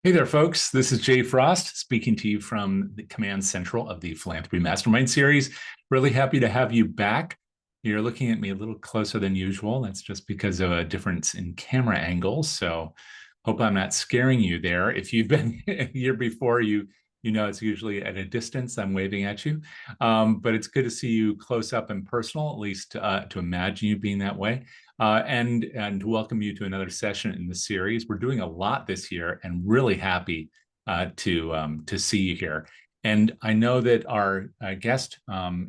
Hey there, folks. This is Jay Frost speaking to you from the Command Central of the Philanthropy Mastermind series. Really happy to have you back. You're looking at me a little closer than usual. That's just because of a difference in camera angles. So hope I'm not scaring you there. If you've been here before, you know it's usually at a distance. I'm waving at you. But it's good to see you close up and personal, at least to imagine you being that way. And to welcome you to another session in the series. We're doing a lot this year and really happy to see you here. And I know that our guest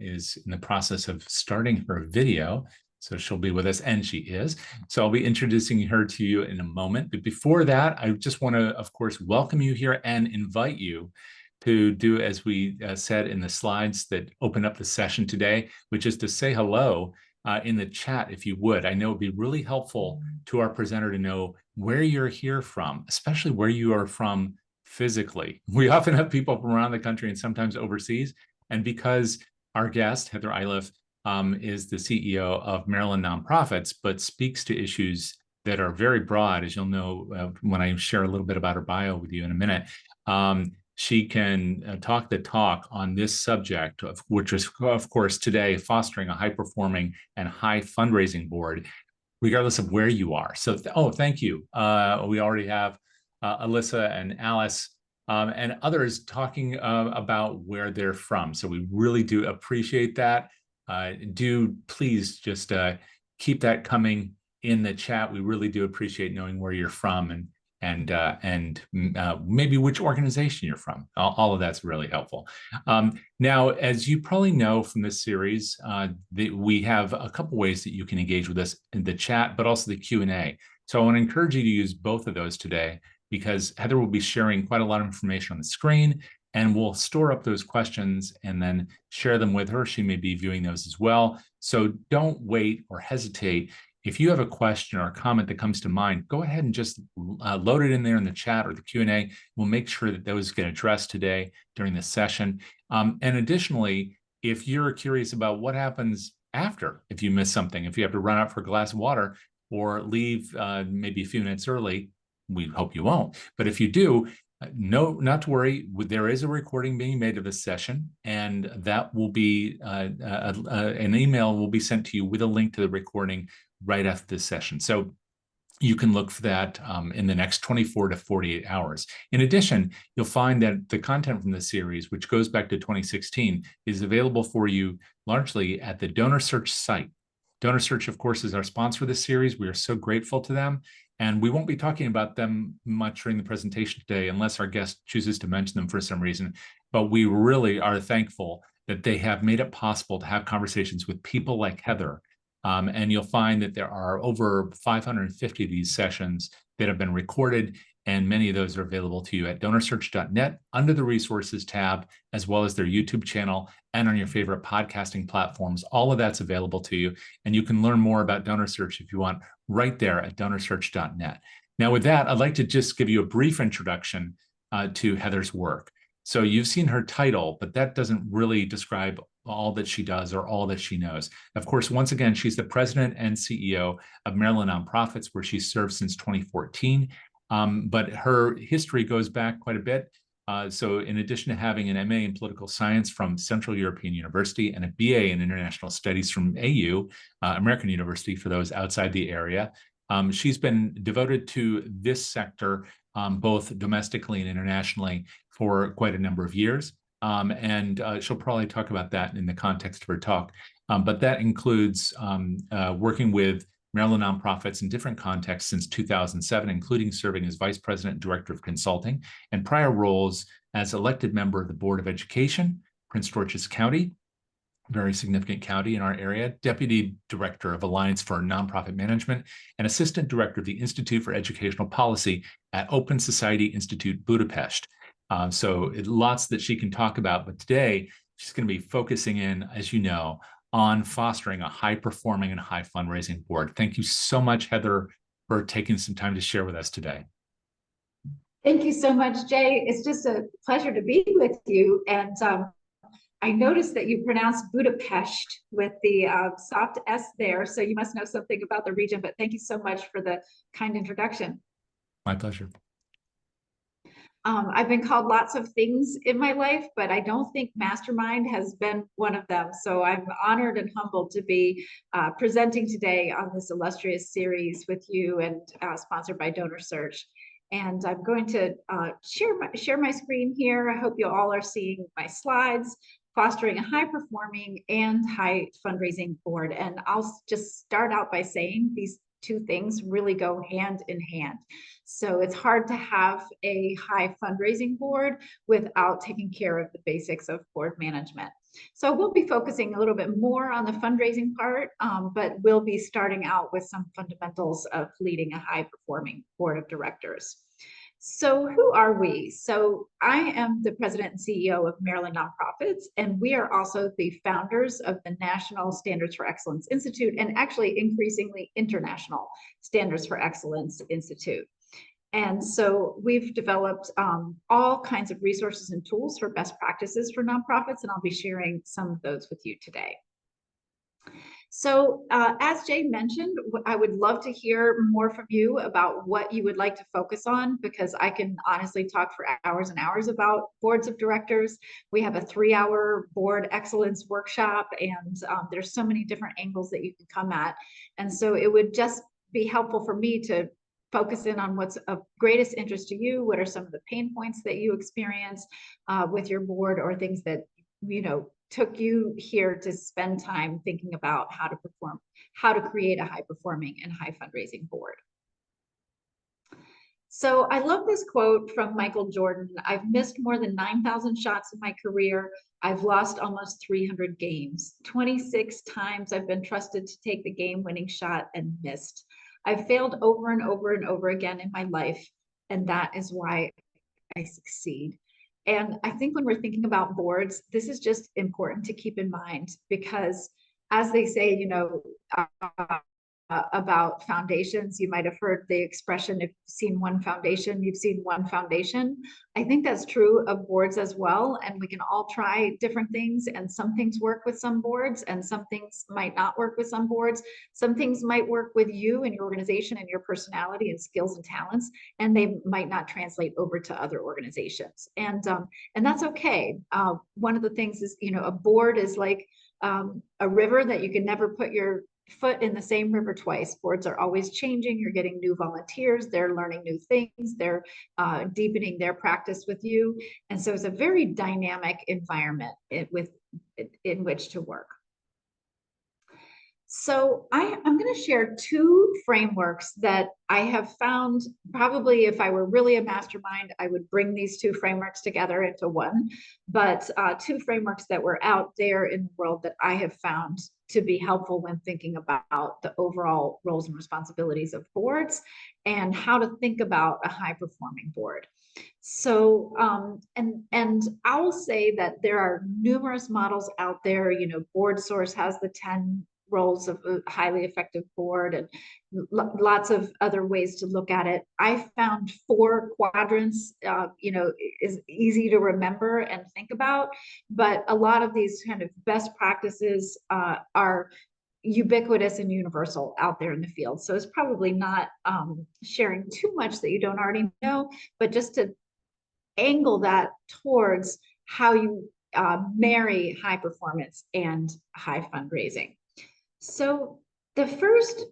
is in the process of starting her video, so she'll be with us, and she is. So I'll be introducing her to you in a moment. But before that, I just want to, of course, welcome you here and invite you to do as we said in the slides that open up the session today, which is to say hello in the chat, if you would. I know it'd be really helpful to our presenter to know where you're here from, especially where you are from physically. We often have people from around the country and sometimes overseas. And because our guest, Heather Iliff, is the CEO of Maryland Nonprofits, but speaks to issues that are very broad, as you'll know when I share a little bit about her bio with you in a minute. She can talk the talk on this subject, which is, of course, today fostering a high-performing and high fundraising board, regardless of where you are. So, thank you. We already have Alyssa and Alice and others talking about where they're from. So we really do appreciate that. Do please just keep that coming in the chat. We really do appreciate knowing where you're from and maybe which organization you're from. All of that's really helpful. Now, as you probably know from this series, we have a couple ways that you can engage with us in the chat, but also the Q&A. So I want to encourage you to use both of those today, because Heather will be sharing quite a lot of information on the screen, and we'll store up those questions and then share them with her. She may be viewing those as well. So don't wait or hesitate. If you have a question or a comment that comes to mind, go ahead and just load it in there in the chat or the Q&A. We'll make sure that those get addressed today during this session. And additionally, if you're curious about what happens after, if you miss something, if you have to run out for a glass of water or leave maybe a few minutes early, we hope you won't. But if you do, no, not to worry. There is a recording being made of this session, and that will be an email will be sent to you with a link to the recording right after this session. So you can look for that in the next 24 to 48 hours. In addition, you'll find that the content from the series, which goes back to 2016, is available for you largely at the DonorSearch site. DonorSearch, of course, is our sponsor of this series. We are so grateful to them. And we won't be talking about them much during the presentation today unless our guest chooses to mention them for some reason. But we really are thankful that they have made it possible to have conversations with people like Heather. And you'll find that there are over 550 of these sessions that have been recorded, and many of those are available to you at DonorSearch.net under the resources tab, as well as their YouTube channel and on your favorite podcasting platforms. All of that's available to you. And you can learn more about DonorSearch if you want right there at DonorSearch.net. Now, with that, I'd like to just give you a brief introduction to Heather's work. So you've seen her title, but that doesn't really describe all that she does or all that she knows. Of course, once again, she's the president and CEO of Maryland Nonprofits, where she's served since 2014. But her history goes back quite a bit. So in addition to having an MA in political science from Central European University and a BA in international studies from AU, American University for those outside the area, she's been devoted to this sector both domestically and internationally for quite a number of years. And she'll probably talk about that in the context of her talk. But that includes working with Maryland nonprofits in different contexts since 2007, including serving as Vice President and Director of Consulting, and prior roles as elected member of the Board of Education, Prince George's County, very significant county in our area, Deputy Director of Alliance for Nonprofit Management, and Assistant Director of the Institute for Educational Policy at Open Society Institute Budapest. So lots that she can talk about, but today she's going to be focusing in, as you know, on fostering a high-performing and high fundraising board. Thank you so much, Heather, for taking some time to share with us today. Thank you so much, Jay. It's just a pleasure to be with you. And I noticed that you pronounced Budapest with the soft S there, so you must know something about the region, but thank you so much for the kind introduction. My pleasure. I've been called lots of things in my life, but I don't think mastermind has been one of them. So I'm honored and humbled to be presenting today on this illustrious series with you and sponsored by DonorSearch. And I'm going to share my screen here. I hope you all are seeing my slides. Fostering a high-performing and high fundraising board. And I'll just start out by saying these two things really go hand in hand. So it's hard to have a high fundraising board without taking care of the basics of board management. So we'll be focusing a little bit more on the fundraising part, but we'll be starting out with some fundamentals of leading a high-performing board of directors. So who are we? So I am the president and CEO of Maryland Nonprofits, and we are also the founders of the National Standards for Excellence Institute, and actually increasingly International Standards for Excellence Institute. And so we've developed all kinds of resources and tools for best practices for nonprofits, and I'll be sharing some of those with you today. So as Jay mentioned, I would love to hear more from you about what you would like to focus on, because I can honestly talk for hours and hours about boards of directors. We have a 3-hour board excellence workshop, and there's so many different angles that you can come at. And so it would just be helpful for me to focus in on what's of greatest interest to you. What are some of the pain points that you experience with your board, or things that, you know, took you here to spend time thinking about how to create a high performing and high fundraising board. So I love this quote from Michael Jordan. I've missed more than 9,000 shots in my career. I've lost almost 300 games. 26 times I've been trusted to take the game-winning shot and missed. I've failed over and over and over again in my life, and that is why I succeed. And I think when we're thinking about boards, this is just important to keep in mind, because as they say, you know, about foundations, you might have heard the expression, if you've seen one foundation, you've seen one foundation. I think that's true of boards as well. And we can all try different things, and some things work with some boards and some things might not work with some boards. Some things might work with you and your organization and your personality and skills and talents, and they might not translate over to other organizations. And that's okay. One of the things is, you know, a board is like a river that you can never put your foot in the same river twice. Boards are always changing. You're getting new volunteers. They're learning new things. They're deepening their practice with you. And so it's a very dynamic environment in which to work. So I'm going to share two frameworks that I have found. Probably if I were really a mastermind, I would bring these two frameworks together into one, but two frameworks that were out there in the world that I have found to be helpful when thinking about the overall roles and responsibilities of boards and how to think about a high performing board. So, and I will say that there are numerous models out there. You know, Board Source has the 10 roles of a highly effective board, and lots of other ways to look at it. I found 4 quadrants, is easy to remember and think about, but a lot of these kind of best practices are ubiquitous and universal out there in the field. So it's probably not sharing too much that you don't already know, but just to angle that towards how you marry high performance and high fundraising. So the first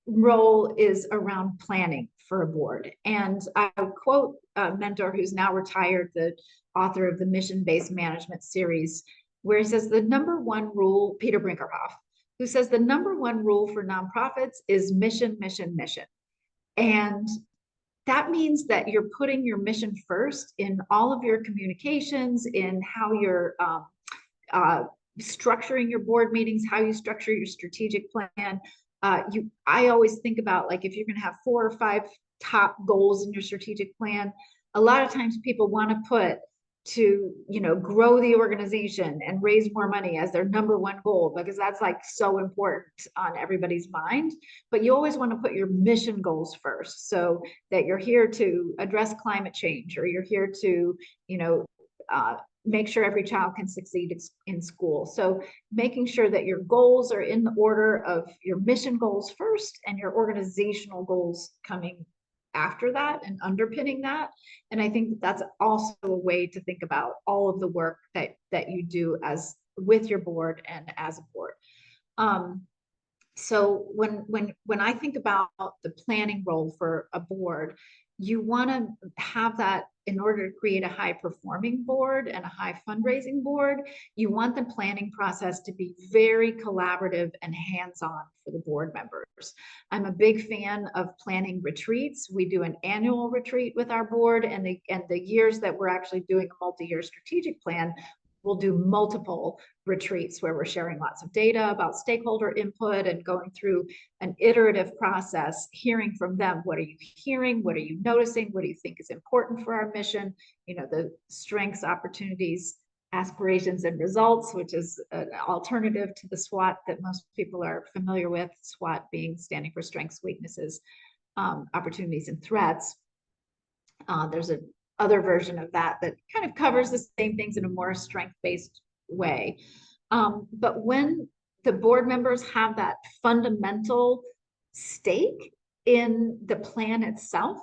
role is around planning for a board. And I quote a mentor who's now retired, the author of the Mission-Based Management series, where he says the number one rule, Peter Brinkerhoff, who says the number one rule for nonprofits is mission, mission, mission. And that means that you're putting your mission first in all of your communications, in how you're structuring your board meetings, how you structure your strategic plan. I always think about, like, if you're going to have 4 or 5 top goals in your strategic plan, a lot of times people want to put to, grow the organization and raise more money as their number one goal, because that's like so important on everybody's mind. But you always want to put your mission goals first, so that you're here to address climate change, or you're here to, make sure every child can succeed in school. So making sure that your goals are in the order of your mission goals first and your organizational goals coming after that and underpinning that. And I think that's also a way to think about all of the work that you do as with your board and as a board. So when I think about the planning role for a board, you want to have that in order to create a high performing board and a high fundraising board. You want the planning process to be very collaborative and hands-on for the board members. I'm a big fan of planning retreats. We do an annual retreat with our board, and the years that we're actually doing a multi-year strategic plan, we'll do multiple retreats where we're sharing lots of data about stakeholder input and going through an iterative process, hearing from them. What are you hearing? What are you noticing? What do you think is important for our mission? The strengths, opportunities, aspirations, and results, which is an alternative to the SWOT that most people are familiar with, SWOT being standing for strengths, weaknesses, opportunities, and threats. There's a other version of that kind of covers the same things in a more strength-based way. But when the board members have that fundamental stake in the plan itself,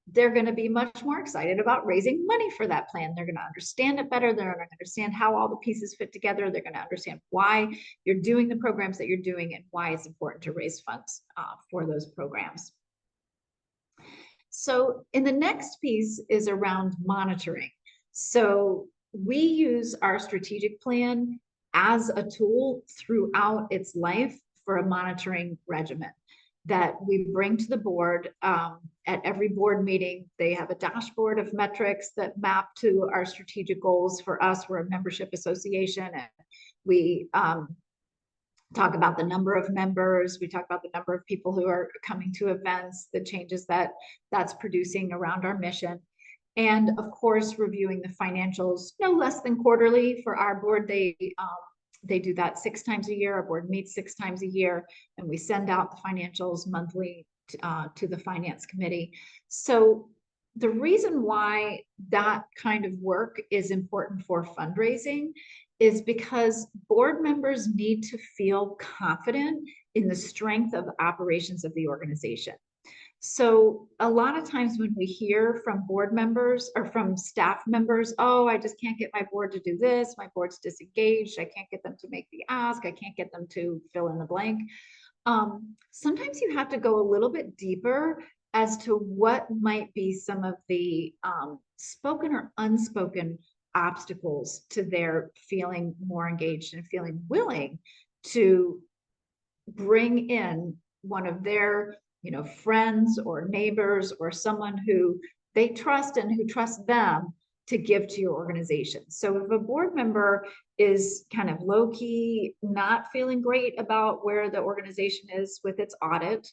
they're going to be much more excited about raising money for that plan. They're going to understand it better. They're going to understand how all the pieces fit together. They're going to understand why you're doing the programs that you're doing and why it's important to raise funds for those programs. So in the next piece is around monitoring. So we use our strategic plan as a tool throughout its life for a monitoring regimen that we bring to the board. At every board meeting, they have a dashboard of metrics that map to our strategic goals. For us, we're a membership association, and we talk about the number of members. We talk about the number of people who are coming to events, the changes that's producing around our mission. And of course, reviewing the financials no less than quarterly for our board. They do that 6 times a year. Our board meets 6 times a year, and we send out the financials monthly to the finance committee. So the reason why that kind of work is important for fundraising is because board members need to feel confident in the strength of the operations of the organization. So a lot of times when we hear from board members or from staff members, oh, I just can't get my board to do this, my board's disengaged, I can't get them to make the ask, I can't get them to fill in the blank. Sometimes you have to go a little bit deeper as to what might be some of the spoken or unspoken obstacles to their feeling more engaged and feeling willing to bring in one of their, friends or neighbors or someone who they trust and who trusts them to give to your organization. So if a board member is kind of low key, not feeling great about where the organization is with its audit,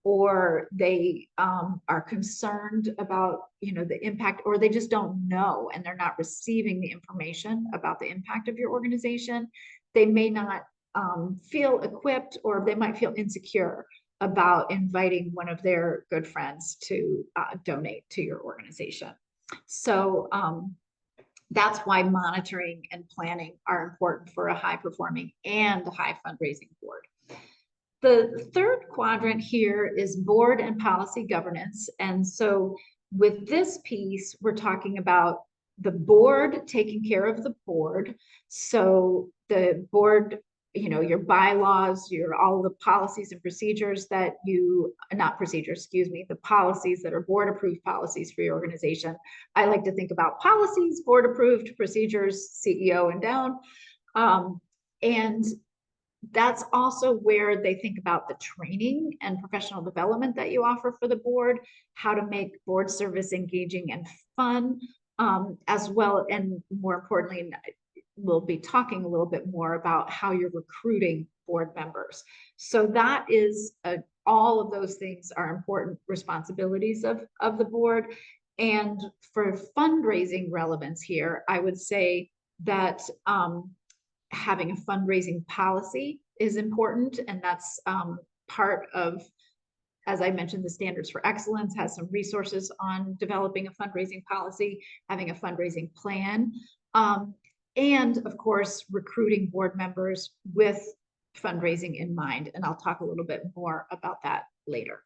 or they are concerned about, the impact, or they just don't know and they're not receiving the information about the impact of your organization, they may not feel equipped, or they might feel insecure about inviting one of their good friends to donate to your organization. So that's why monitoring and planning are important for a high performing and high fundraising board. The third quadrant here is board and policy governance. And so with this piece, we're talking about the board taking care of the board. So the board, your bylaws, all the policies and procedures that not procedures, excuse me, the policies that are board approved policies for your organization. I like to think about policies, board approved, procedures, CEO and down. And that's also where they think about the training and professional development that you offer for the board, how to make board service engaging and fun, as well. And more importantly, we'll be talking a little bit more about how you're recruiting board members. So that is all of those things are important responsibilities of the board. And for fundraising relevance here, I would say that having a fundraising policy is important, and that's part of, as I mentioned, the Standards for Excellence has some resources on developing a fundraising policy, having a fundraising plan, and of course, recruiting board members with fundraising in mind. And I'll talk a little bit more about that later.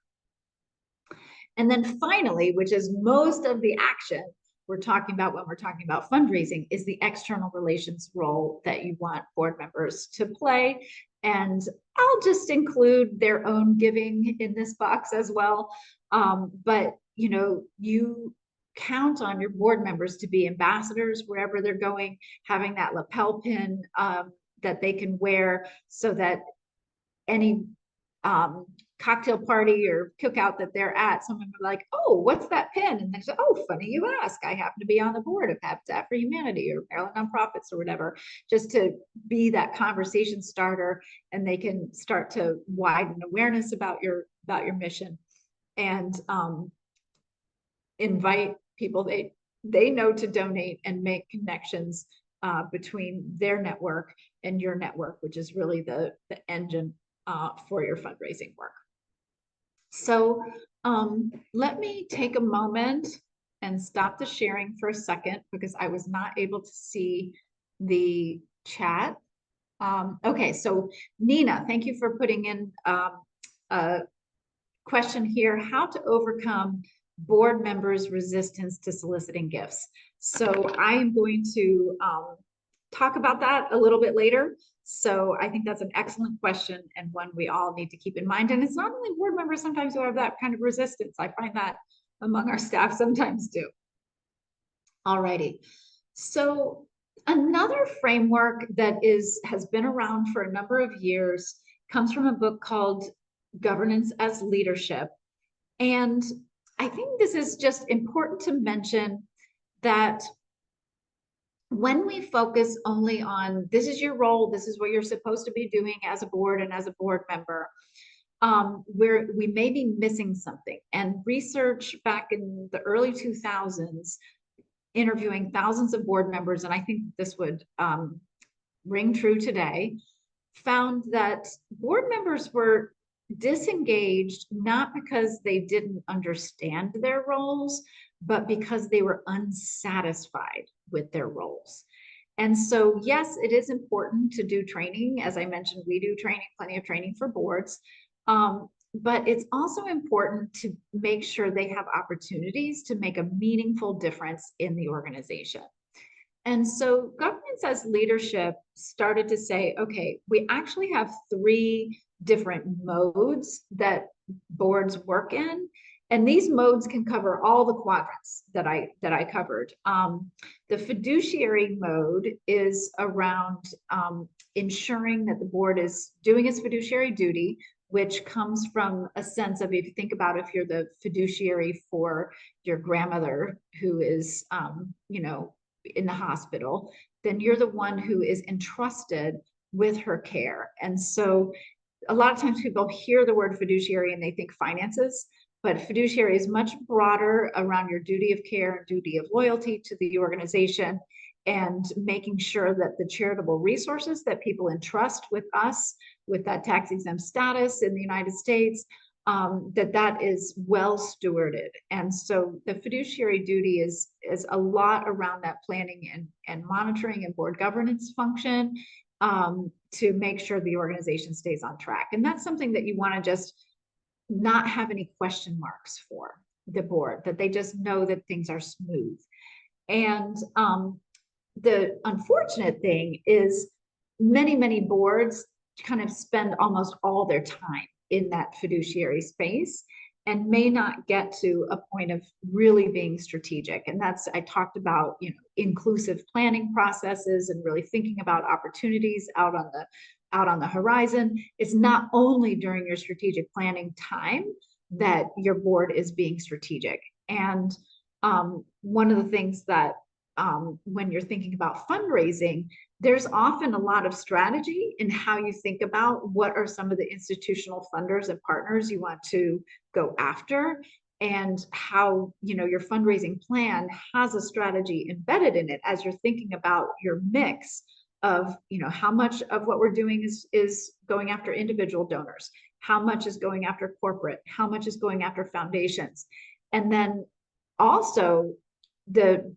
And then finally, which is most of the action we're talking about when we're talking about fundraising, is the external relations role that you want board members to play. And I'll just include their own giving in this box as well. But you count on your board members to be ambassadors wherever they're going, having that lapel pin that they can wear, so that any cocktail party or cookout that they're at, someone would be like, oh, what's that pin? And they say, oh, funny you ask. I happen to be on the board of Habitat for Humanity or Maryland Nonprofits or whatever, just to be that conversation starter, and they can start to widen awareness about your mission, and invite people they know to donate, and make connections between their network and your network, which is really the engine for your fundraising work. So let me take a moment and stop the sharing for a second, because I was not able to see the chat. Okay, so Nina, thank you for putting in a question here: how to overcome board members' resistance to soliciting gifts. So I am going to talk about that a little bit later. So I think that's an excellent question, and one we all need to keep in mind. And it's not only board members sometimes who have that kind of resistance. I find that among our staff sometimes too. All righty. So another framework that has been around for a number of years comes from a book called Governance as Leadership. And I think this is just important to mention that when we focus only on this is your role, this is what you're supposed to be doing as a board and as a board member, we may be missing something. And research back in the early 2000s, interviewing thousands of board members, and I think this would ring true today, found that board members were disengaged not because they didn't understand their roles, but because they were unsatisfied with their roles. And so, yes, it is important to do training. As I mentioned, we do training, plenty of training for boards. But it's also important to make sure they have opportunities to make a meaningful difference in the organization. And so Governance as Leadership started to say, okay, we actually have 3 different modes that boards work in. And these modes can cover all the quadrants that I covered. The fiduciary mode is around ensuring that the board is doing its fiduciary duty, which comes from a sense of, if you think about, if you're the fiduciary for your grandmother who is, you know, in the hospital, then you're the one who is entrusted with her care. And so a lot of times people hear the word fiduciary and they think finances, but fiduciary is much broader around your duty of care and duty of loyalty to the organization, and making sure that the charitable resources that people entrust with us, with that tax exempt status in the United States, that is well stewarded. And so the fiduciary duty is a lot around that planning and monitoring and board governance function, to make sure the organization stays on track. And that's something that you want to just not have any question marks for the board, that they just know that things are smooth. And the unfortunate thing is many boards kind of spend almost all their time in that fiduciary space and may not get to a point of really being strategic. And that's, I talked about, you know, inclusive planning processes and really thinking about opportunities out on the horizon. It's not only during your strategic planning time that your board is being strategic. And one of the things that when you're thinking about fundraising, there's often a lot of strategy in how you think about what are some of the institutional funders and partners you want to go after, and how, you know, your fundraising plan has a strategy embedded in it as you're thinking about your mix of, you know, how much of what we're doing is going after individual donors, how much is going after corporate, how much is going after foundations. And then also the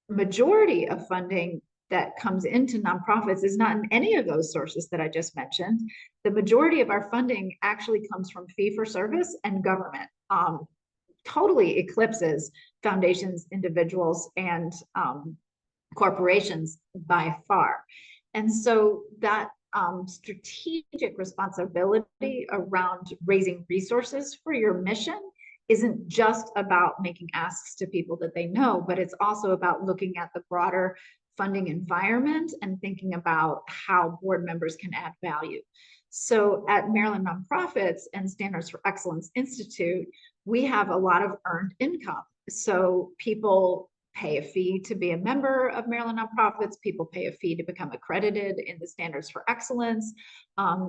majority of funding that comes into nonprofits is not in any of those sources that I just mentioned. The majority of our funding actually comes from fee-for-service and government. Totally eclipses foundations, individuals, and corporations by far. And so that strategic responsibility around raising resources for your mission isn't just about making asks to people that they know, but it's also about looking at the broader funding environment and thinking about how board members can add value. So at Maryland Nonprofits and Standards for Excellence Institute, we have a lot of earned income. So people pay a fee to be a member of Maryland Nonprofits. People pay a fee to become accredited in the Standards for Excellence.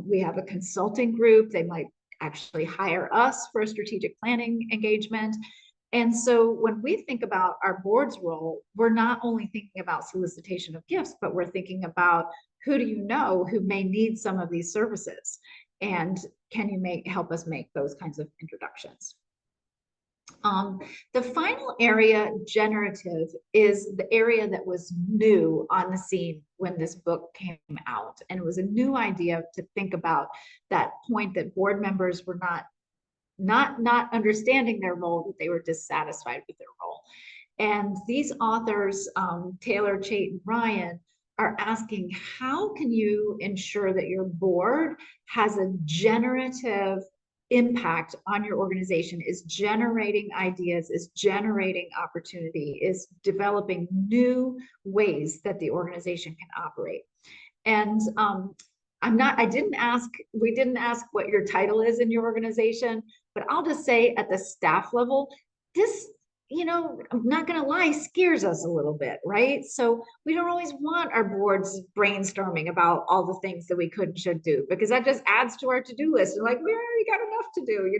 We have a consulting group. They might actually hire us for a strategic planning engagement. And so when we think about our board's role, we're not only thinking about solicitation of gifts, but we're thinking about who do you know who may need some of these services, and can you help us make those kinds of introductions. The final area, generative, is the area that was new on the scene when this book came out. And it was a new idea to think about that point that board members were not understanding their role, that they were dissatisfied with their role. And these authors, Taylor, Chait, and Ryan, are asking, how can you ensure that your board has a generative impact on your organization, is generating ideas, is generating opportunity, is developing new ways that the organization can operate. And we didn't ask what your title is in your organization, but I'll just say at the staff level, this, you know, I'm not going to lie, scares us a little bit, right? So we don't always want our boards brainstorming about all the things that we could and should do, because that just adds to our to-do list. And like, we already got enough to do, you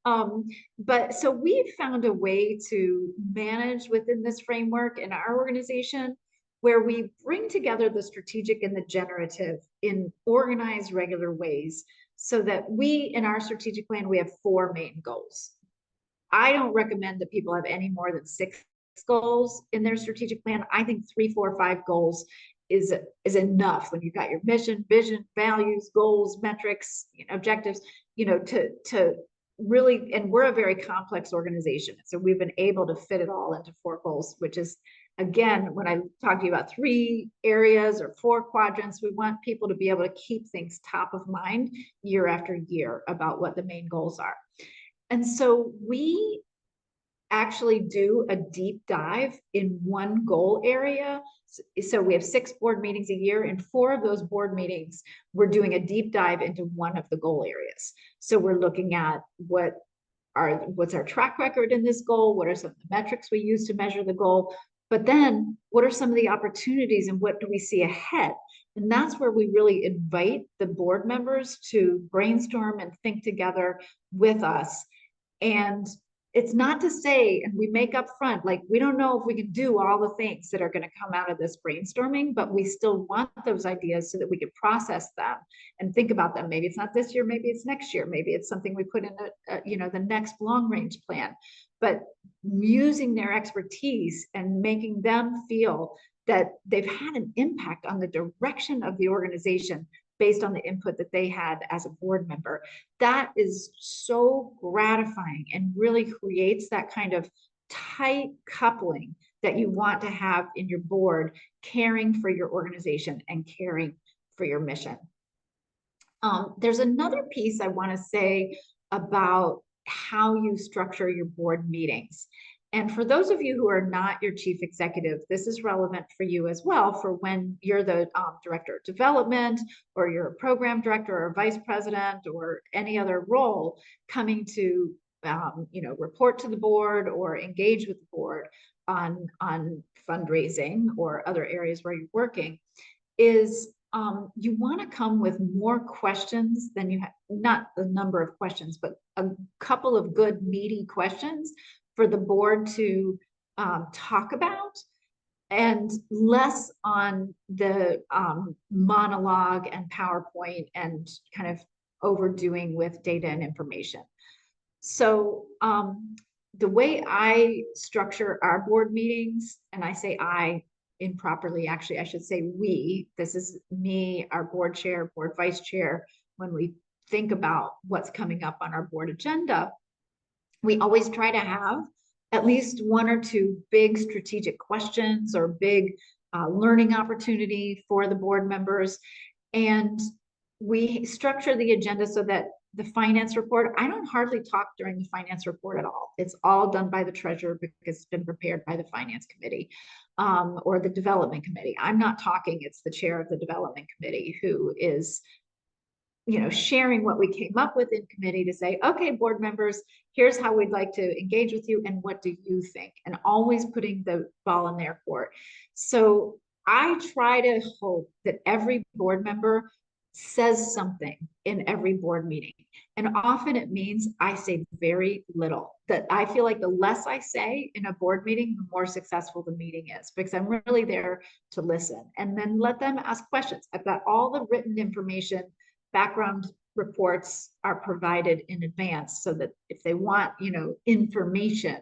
know. But so we found a way to manage within this framework in our organization, where we bring together the strategic and the generative in organized, regular ways, so that we, in our strategic plan, we have 4 main goals. I don't recommend that people have any more than 6 goals in their strategic plan. I think 3, 4, 5 goals is enough when you've got your mission, vision, values, goals, metrics, objectives, you know, to really, and we're a very complex organization. So we've been able to fit it all into 4 goals, which is, again, when I talk to you about 3 areas or 4 quadrants, we want people to be able to keep things top of mind year after year about what the main goals are. And so we actually do a deep dive in one goal area. So we have 6 board meetings a year, and 4 of those board meetings, we're doing a deep dive into one of the goal areas. So we're looking at what's our track record in this goal? What are some of the metrics we use to measure the goal? But then what are some of the opportunities and what do we see ahead? And that's where we really invite the board members to brainstorm and think together with us. And it's not to say, and we make up front, like, we don't know if we can do all the things that are going to come out of this brainstorming, but we still want those ideas so that we can process them and think about them. Maybe it's not this year, maybe it's next year, maybe it's something we put in the next long range plan. But using their expertise and making them feel that they've had an impact on the direction of the organization based on the input that they had as a board member. That is so gratifying and really creates that kind of tight coupling that you want to have in your board, caring for your organization and caring for your mission. There's another piece I want to say about how you structure your board meetings. And for those of you who are not your chief executive, this is relevant for you as well, for when you're the director of development, or you're a program director or vice president or any other role coming to report to the board or engage with the board on fundraising or other areas where you're working, is you want to come with more questions than you have, not the number of questions, but a couple of good meaty questions for the board to talk about, and less on the monologue and PowerPoint and kind of overdoing with data and information. So the way I structure our board meetings, and I say I improperly, actually, I should say we, this is me, our board chair, board vice chair, when we think about what's coming up on our board agenda, we always try to have at least 1 or 2 big strategic questions or big learning opportunity for the board members. And we structure the agenda so that the finance report, I don't hardly talk during the finance report at all. It's all done by the treasurer because it's been prepared by the finance committee or the development committee. I'm not talking, it's the chair of the development committee who is sharing what we came up with in committee to say, okay, board members, here's how we'd like to engage with you, and what do you think? And always putting the ball in their court. So I try to hope that every board member says something in every board meeting. And often it means I say very little. That I feel like the less I say in a board meeting, the more successful the meeting is, because I'm really there to listen and then let them ask questions. I've got all the written information. Background reports are provided in advance so that if they want, information,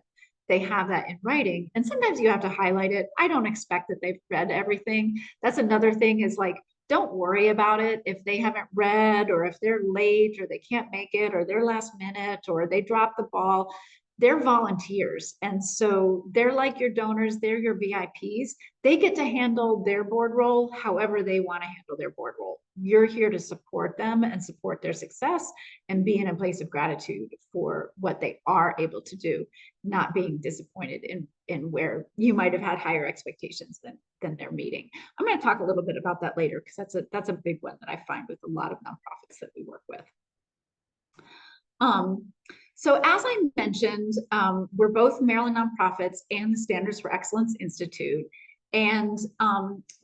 they have that in writing. And sometimes you have to highlight it. I don't expect that they've read everything. That's another thing, is like, don't worry about it if they haven't read, or if they're late, or they can't make it, or they're last minute, or they drop the ball. They're volunteers. And so they're like your donors, they're your VIPs. They get to handle their board role however they want to handle their board role. You're here to support them and support their success and be in a place of gratitude for what they are able to do, not being disappointed in where you might have had higher expectations than their meeting. I'm going to talk a little bit about that later, because that's a big one that I find with a lot of nonprofits that we work with. So as I mentioned, we're both Maryland nonprofits and the Standards for Excellence Institute. And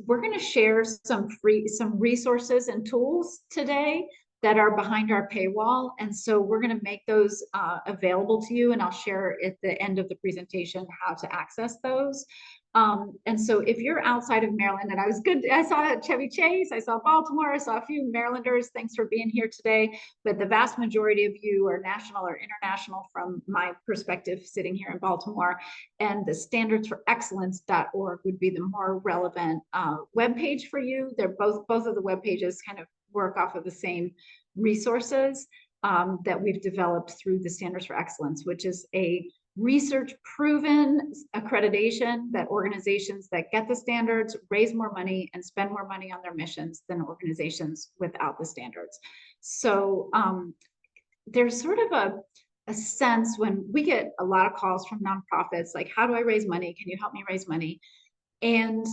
we're going to share some resources and tools today that are behind our paywall. And so we're going to make those available to you, and I'll share at the end of the presentation how to access those. And so if you're outside of Maryland, and I saw Chevy Chase, I saw Baltimore, I saw a few Marylanders, thanks for being here today, but the vast majority of you are national or international from my perspective sitting here in Baltimore, and the standardsforexcellence.org would be the more relevant webpage for you. They're both of the web pages kind of work off of the same resources that we've developed through the Standards for Excellence, which is a research proven accreditation that organizations that get the standards raise more money and spend more money on their missions than organizations without the standards. So there's sort of a sense when we get a lot of calls from nonprofits, like, how do I raise money? Can you help me raise money? And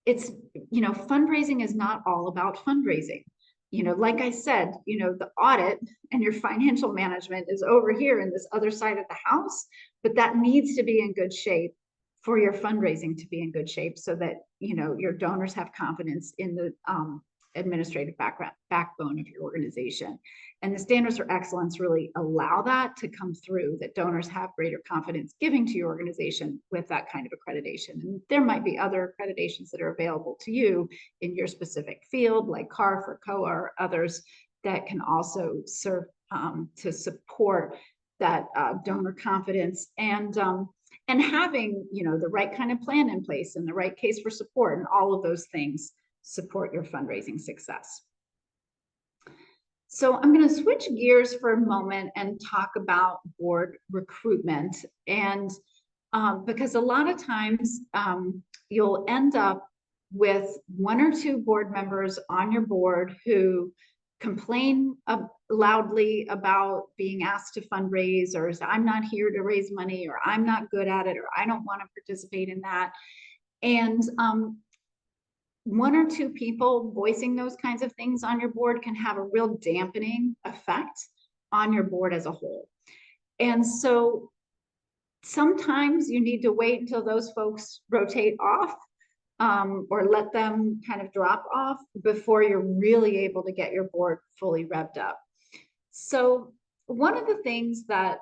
it's, fundraising is not all about fundraising. Like I said, the audit and your financial management is over here in this other side of the house, but that needs to be in good shape for your fundraising to be in good shape so that, your donors have confidence in the administrative backbone of your organization. And the standards for excellence really allow that to come through, that donors have greater confidence giving to your organization with that kind of accreditation. And there might be other accreditations that are available to you in your specific field, like CARF or COA or others that can also serve to support that donor confidence and having, the right kind of plan in place and the right case for support, and all of those things support your fundraising success. So I'm going to switch gears for a moment and talk about board recruitment. And because a lot of times you'll end up with one or two board members on your board who complain loudly about being asked to fundraise, or I'm not here to raise money, or I'm not good at it, or I don't want to participate in that. And one or two people voicing those kinds of things on your board can have a real dampening effect on your board as a whole. And so sometimes you need to wait until those folks rotate off or let them kind of drop off before you're really able to get your board fully revved up. So one of the things that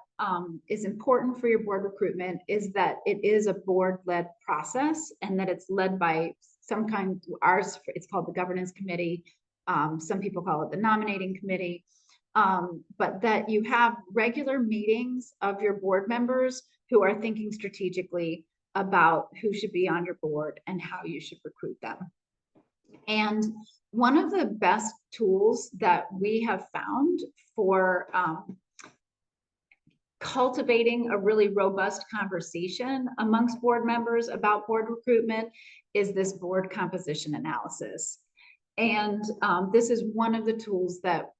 is important for your board recruitment is that it is a board-led process, and that it's led by some kind. Ours, it's called the governance committee. Some people call it the nominating committee. But that you have regular meetings of your board members who are thinking strategically about who should be on your board and how you should recruit them. And one of the best tools that we have found for cultivating a really robust conversation amongst board members about board recruitment is this board composition analysis. And this is one of the tools that,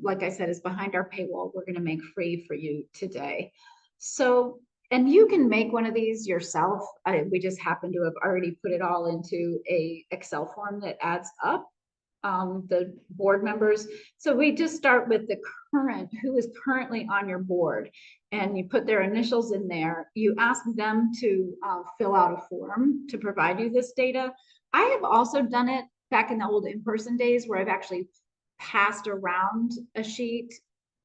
like I said, is behind our paywall. We're going to make free for you today. So, and you can make one of these yourself. We just happen to have already put it all into a Excel form that adds up the board members. So we just start with the who is currently on your board, and you put their initials in there. You ask them to fill out a form to provide you this data. I have also done it back in the old in-person days where I've actually passed around a sheet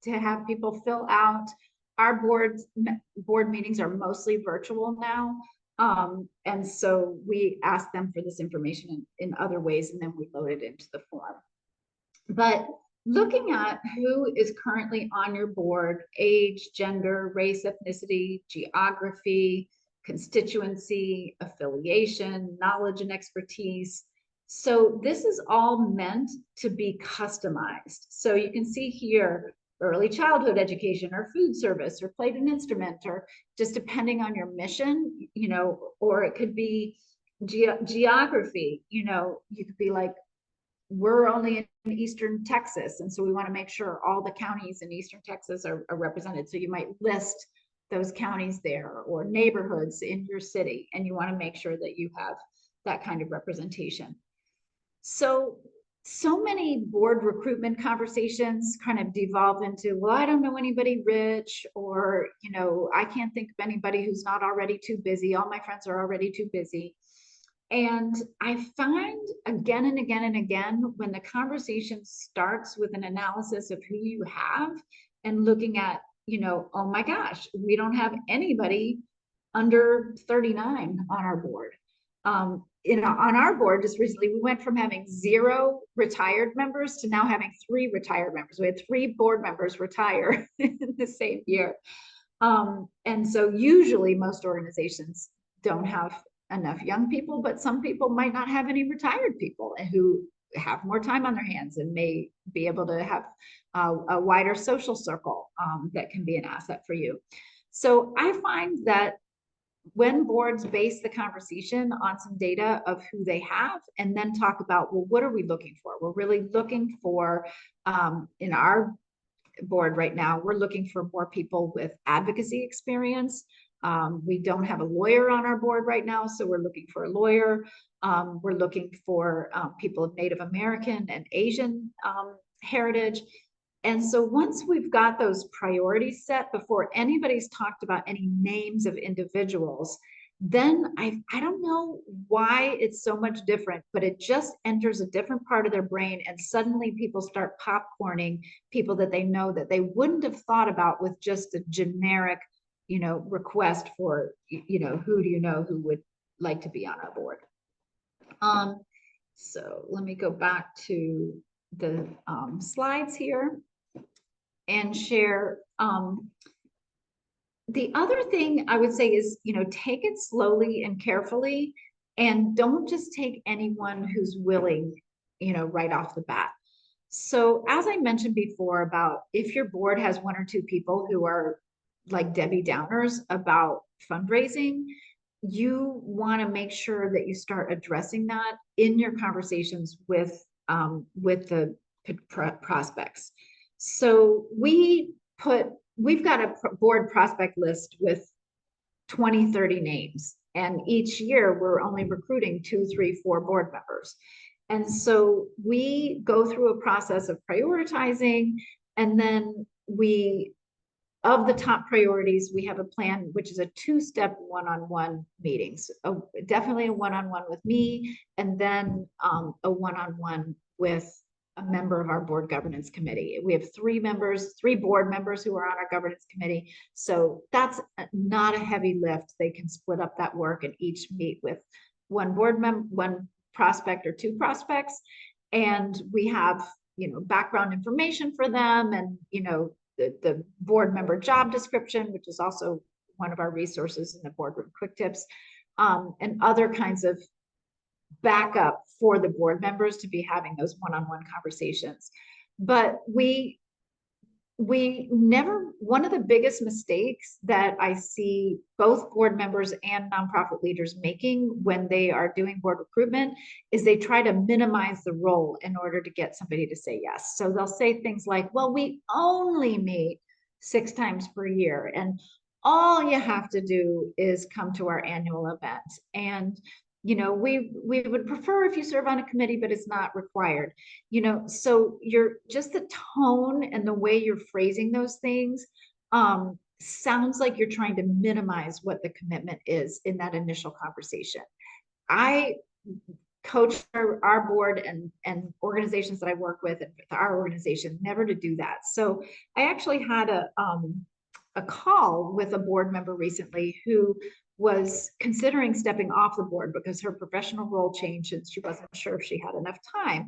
to have people fill out. Our board meetings are mostly virtual now. And so we ask them for this information in other ways, and then we load it into the form. But looking at who is currently on your board, age, gender, race, ethnicity, geography, constituency, affiliation, knowledge and expertise. So this is all meant to be customized. So you can see here, early childhood education or food service or played an instrument, or just depending on your mission, or it could be geography, you could be like, we're only in Eastern Texas, and so we want to make sure all the counties in Eastern Texas are represented. So you might list those counties there, or neighborhoods in your city, and you want to make sure that you have that kind of representation. So many board recruitment conversations kind of devolve into, well, I don't know anybody rich, or, I can't think of anybody who's not already too busy. All my friends are already too busy. And I find again and again and again, when the conversation starts with an analysis of who you have and looking at, oh my gosh, we don't have anybody under 39 on our board. On our board just recently, we went from having 0 retired members to now having 3 retired members. We had 3 board members retire in the same year. And so usually most organizations don't have enough young people, but some people might not have any retired people who have more time on their hands and may be able to have a wider social circle that can be an asset for you. So I find that when boards base the conversation on some data of who they have, and then talk about, well, what are we looking for? We're really looking for, in our board right now. We're looking for more people with advocacy experience. We don't have a lawyer on our board right now, so we're looking for a lawyer. We're looking for people of Native American and Asian heritage. And so once we've got those priorities set before anybody's talked about any names of individuals, then I don't know why it's so much different, but it just enters a different part of their brain, and suddenly people start popcorning people that they know that they wouldn't have thought about with just a generic, request for, who do you know who would like to be on our board. So let me go back to the slides here and share. The other thing I would say is, take it slowly and carefully, and don't just take anyone who's willing, right off the bat. So as I mentioned before about if your board has one or two people who are like Debbie Downers about fundraising, you want to make sure that you start addressing that in your conversations with the prospects. So we've got a board prospect list with 20, 30 names. And each year we're only recruiting 2, 3, 4 board members. And so we go through a process of prioritizing, and then of the top priorities, we have a plan, which is a 2-step one-on-one meetings. Definitely a one-on-one with me, and then a one-on-one with a member of our board governance committee. We have 3 board members who are on our governance committee. So that's not a heavy lift. They can split up that work and each meet with one board member, one prospect or 2 prospects. And we have, background information for them, and, the board member job description, which is also one of our resources in the boardroom quick tips, and other kinds of backup for the board members to be having those one-on-one conversations. But we never, one of the biggest mistakes that I see both board members and nonprofit leaders making when they are doing board recruitment is they try to minimize the role in order to get somebody to say yes. So they'll say things like, well, we only meet 6 times per year, and all you have to do is come to our annual event. And we would prefer if you serve on a committee, but it's not required. So you're just the tone and the way you're phrasing those things sounds like you're trying to minimize what the commitment is in that initial conversation. I coach our board and organizations that I work with, and our organization, never to do that. So I actually had a call with a board member recently who was considering stepping off the board because her professional role changed and she wasn't sure if she had enough time.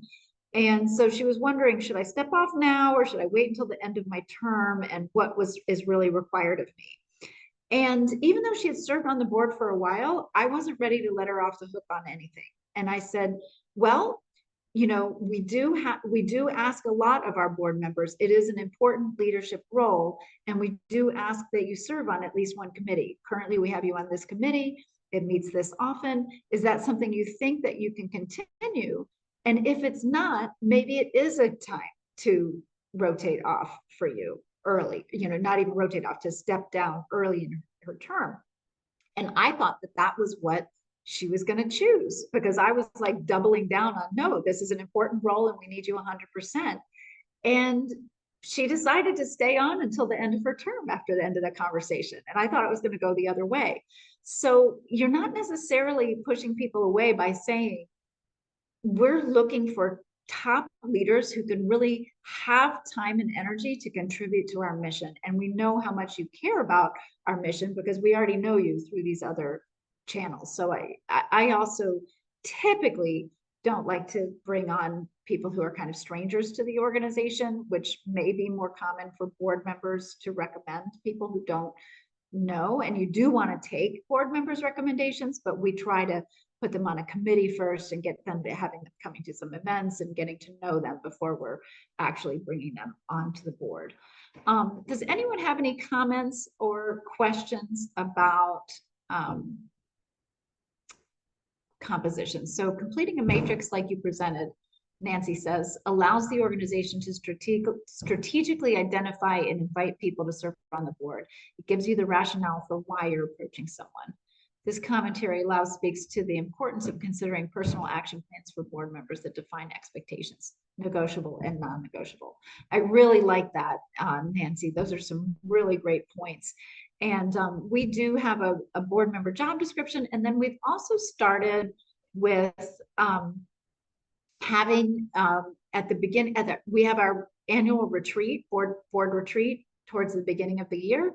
And so she was wondering, should I step off now or should I wait until the end of my term, and what is really required of me? And even though she had served on the board for a while, I wasn't ready to let her off the hook on anything. And I said, well, we do ask a lot of our board members. It is an important leadership role, and we do ask that you serve on at least one committee. Currently, we have you on this committee. It meets this often. Is that something you think that you can continue? And if it's not, maybe it is a time to rotate off for you early, not even rotate off, to step down early in her term. And I thought that was what she was going to choose, because I was like doubling down on, no, this is an important role and we need you 100%. And she decided to stay on until the end of her term after the end of the conversation. And I thought it was going to go the other way. So you're not necessarily pushing people away by saying, we're looking for top leaders who can really have time and energy to contribute to our mission. And we know how much you care about our mission because we already know you through these other channels. So I also typically don't like to bring on people who are kind of strangers to the organization, which may be more common for board members to recommend people who don't know. And you do want to take board members' recommendations, but we try to put them on a committee first and get them to having them coming to some events and getting to know them before we're actually bringing them onto the board. Does anyone have any comments or questions about composition? So completing a matrix like you presented Nancy says, allows the organization to strategically identify and invite people to serve on the board. It gives you the rationale for why you're approaching someone. This commentary speaks to the importance of considering personal action plans for board members that define expectations, negotiable and non-negotiable. I really like that, Nancy. Those are some really great points. And we do have a board member job description. And then we've also started with having at the beginning, we have our annual retreat, board retreat towards the beginning of the year.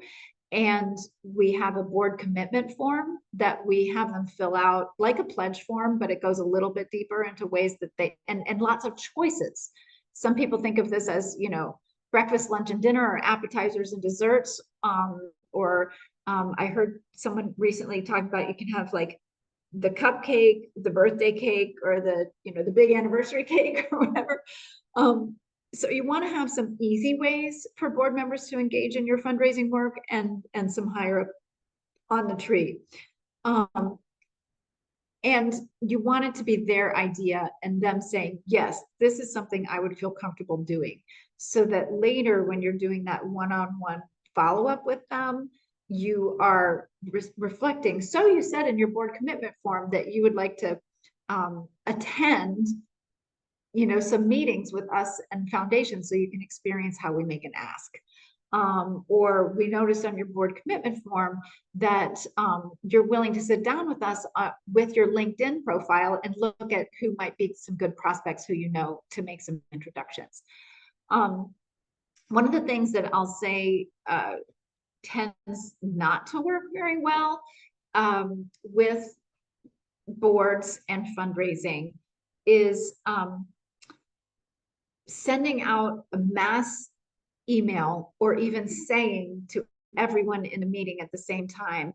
And we have a board commitment form that we have them fill out like a pledge form, but it goes a little bit deeper into ways that they, and lots of choices. Some people think of this as, you know, breakfast, lunch, and dinner, or appetizers and desserts. I heard someone recently talk about you can have like the cupcake, the birthday cake, or the, you know, the big anniversary cake or whatever. So you want to have some easy ways for board members to engage in your fundraising work, and some higher up on the tree. And you want it to be their idea and them saying, yes, this is something I would feel comfortable doing. So that later when you're doing that one-on-one follow-up with them, you are reflecting. So you said in your board commitment form that you would like to attend, you know, some meetings with us and foundation so you can experience how we make an ask. Or we noticed on your board commitment form that you're willing to sit down with us with your LinkedIn profile and look at who might be some good prospects who you know to make some introductions. One of the things that I'll say tends not to work very well with boards and fundraising is sending out a mass email, or even saying to everyone in a meeting at the same time,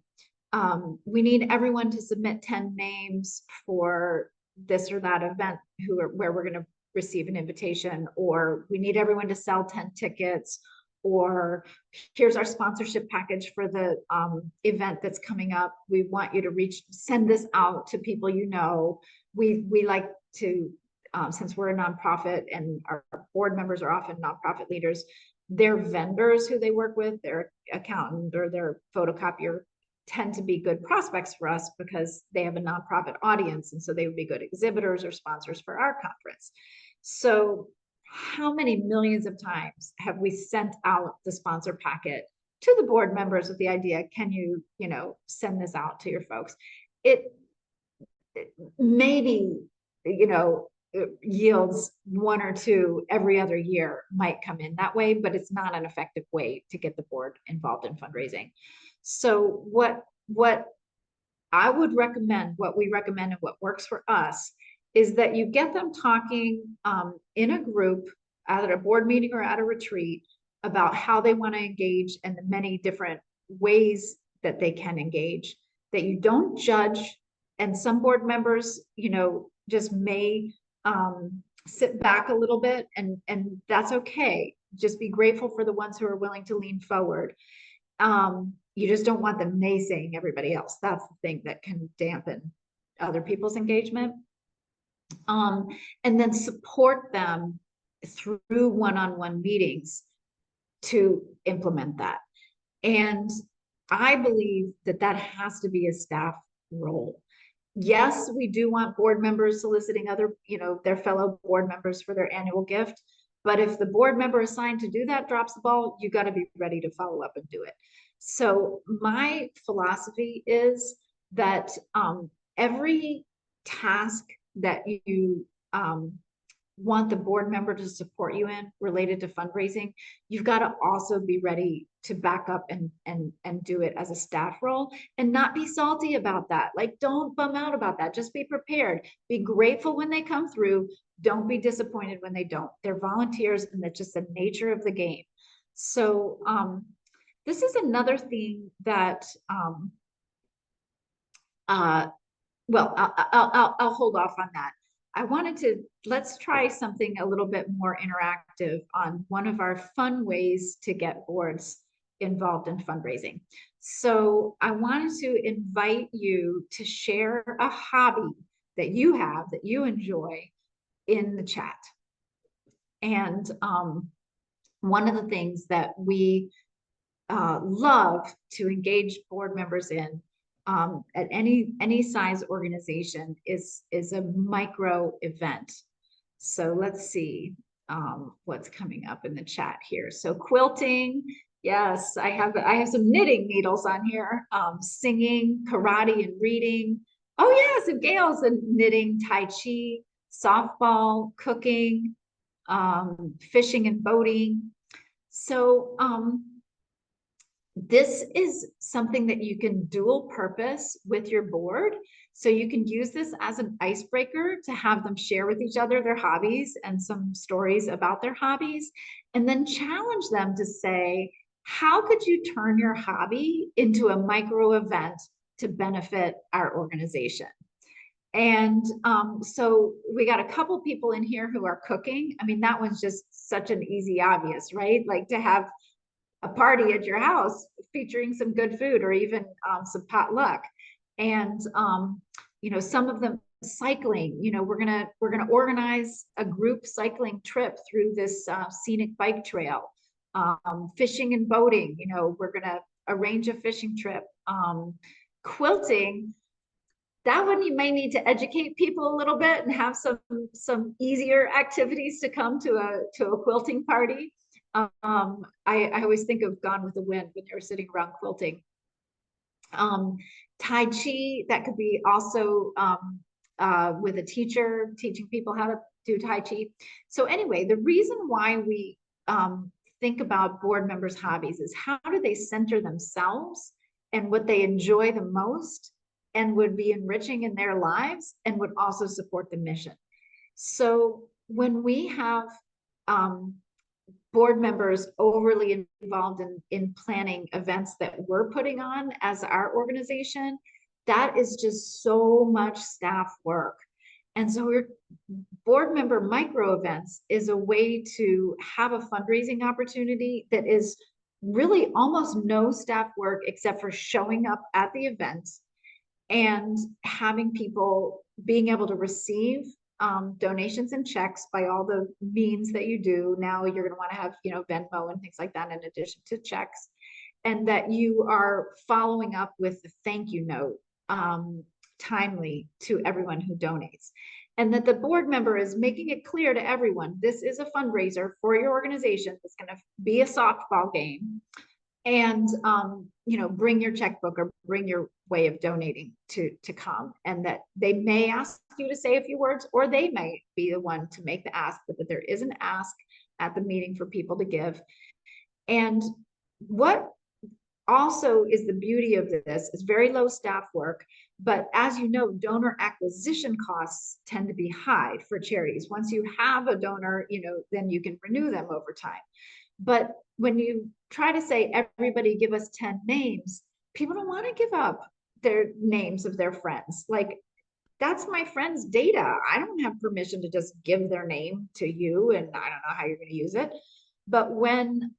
we need everyone to submit 10 names for this or that event where we're going to receive an invitation, or we need everyone to sell 10 tickets, or here's our sponsorship package for the event that's coming up. We want you to send this out to people you know. We like to, since we're a nonprofit and our board members are often nonprofit leaders, their vendors who they work with, their accountant or their photocopier, tend to be good prospects for us because they have a nonprofit audience. And so they would be good exhibitors or sponsors for our conference. So how many millions of times have we sent out the sponsor packet to the board members with the idea, can you, you know, send this out to your folks? It maybe, you know, yields 1 or 2 every other year might come in that way, but it's not an effective way to get the board involved in fundraising. So what I would recommend, what we recommend and what works for us, is that you get them talking in a group at a board meeting or at a retreat about how they want to engage and the many different ways that they can engage, that you don't judge. And some board members, you know, just may sit back a little bit, and that's okay. Just be grateful for the ones who are willing to lean forward. You just don't want them naysaying everybody else. That's the thing that can dampen other people's engagement. And then support them through one-on-one meetings to implement that. And I believe that that has to be a staff role. Yes, we do want board members soliciting other, you know, their fellow board members for their annual gift. But if the board member assigned to do that drops the ball, you got to be ready to follow up and do it. So my philosophy is that every task that you want the board member to support you in related to fundraising, you've got to also be ready to back up and do it as a staff role, and not be salty about that. Like, don't bum out about that. Just be prepared. Be grateful when they come through. Don't be disappointed when they don't. They're volunteers, and that's just the nature of the game. So this is another thing that well, I'll hold off on that. I wanted to, let's try something a little bit more interactive on one of our fun ways to get boards involved in fundraising. So I wanted to invite you to share a hobby that you have, that you enjoy, in the chat. And one of the things that we love to engage board members in at any size organization is a micro event. So let's see what's coming up in the chat here. So quilting, yes, I have some knitting needles on here. Singing, karate, and reading. Oh yeah, so Gail's a knitting, tai chi, softball, cooking, fishing and boating. So this is something that you can dual purpose with your board. So you can use this as an icebreaker to have them share with each other their hobbies and some stories about their hobbies, and then challenge them to say, how could you turn your hobby into a micro event to benefit our organization? And so we got a couple people in here who are cooking. I mean, that one's just such an easy, obvious, right? Like to have a party at your house featuring some good food, or even some potluck. And you know, some of them cycling. You know, we're gonna organize a group cycling trip through this scenic bike trail. Fishing and boating. You know, we're gonna arrange a fishing trip. Quilting. That one you may need to educate people a little bit and have some easier activities to come to a quilting party. I always think of Gone with the Wind when they're sitting around quilting. Tai Chi, that could be also with a teacher teaching people how to do Tai Chi. So anyway, the reason why we think about board members' hobbies is how do they center themselves and what they enjoy the most and would be enriching in their lives and would also support the mission. So when we have board members overly involved in planning events that we're putting on as our organization, that is just so much staff work. And so board member micro events is a way to have a fundraising opportunity that is really almost no staff work except for showing up at the event and having people being able to receive donations and checks by all the means that you do. Now you're going to want to have, you know, Venmo and things like that in addition to checks, and that you are following up with the thank you note timely to everyone who donates, and that the board member is making it clear to everyone, this is a fundraiser for your organization. It's going to be a softball game, and you know, bring your checkbook or bring your way of donating to come, and that they may ask you to say a few words, or they may be the one to make the ask, but that there is an ask at the meeting for people to give. And what also is the beauty of this is very low staff work, but as you know, donor acquisition costs tend to be high for charities. Once you have a donor, you know, then you can renew them over time. But when you try to say, everybody give us 10 names, people don't want to give up their names of their friends. Like, that's my friend's data. I don't have permission to just give their name to you, and I don't know how you're going to use it. But when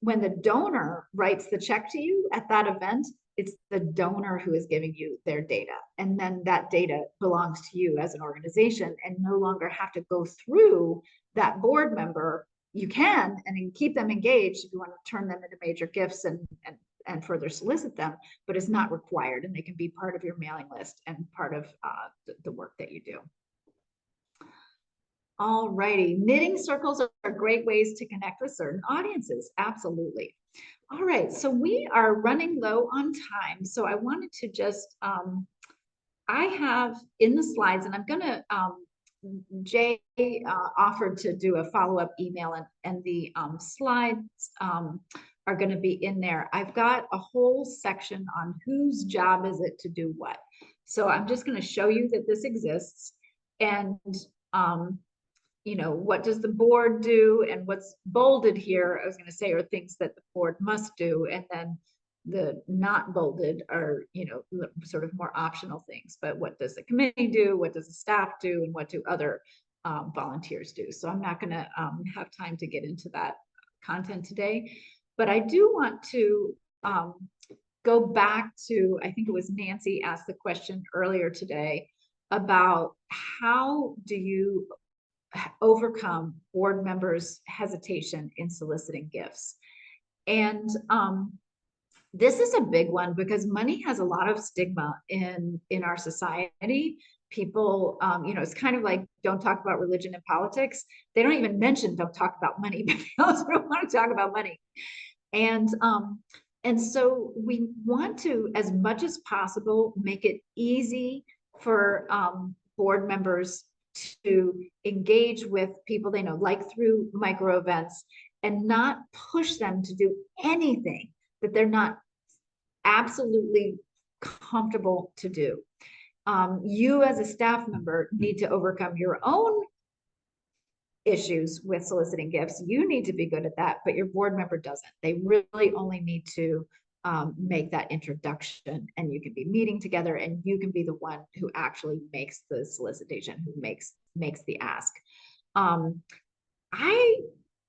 the donor writes the check to you at that event, it's the donor who is giving you their data. And then that data belongs to you as an organization and no longer have to go through that board member. You can, and keep them engaged if you want to turn them into major gifts and further solicit them, but it's not required, and they can be part of your mailing list and part of the work that you do. All righty, knitting circles are great ways to connect with certain audiences. Absolutely. All right, so we are running low on time, so I wanted to just, I have in the slides, and I'm gonna, Jay offered to do a follow-up email, and the slides are going to be in there. I've got a whole section on whose job is it to do what. So I'm just going to show you that this exists, and you know, what does the board do, and what's bolded here, I was going to say, are things that the board must do, and then the not bolded are, you know, sort of more optional things. But what does the committee do, what does the staff do, and what do other volunteers do? So I'm not going to have time to get into that content today, but I do want to go back to, I think it was Nancy asked the question earlier today about how do you overcome board members' hesitation in soliciting gifts. And this is a big one because money has a lot of stigma in our society. People, it's kind of like don't talk about religion and politics. They don't even mention don't talk about money, but they also don't want to talk about money. And so we want to, as much as possible, make it easy for board members to engage with people they know, like through micro events, and not push them to do anything that they're not absolutely comfortable to do. You as a staff member need to overcome your own issues with soliciting gifts. You need to be good at that, but your board member doesn't. They really only need to make that introduction, and you can be meeting together, and you can be the one who actually makes the solicitation, who makes the ask.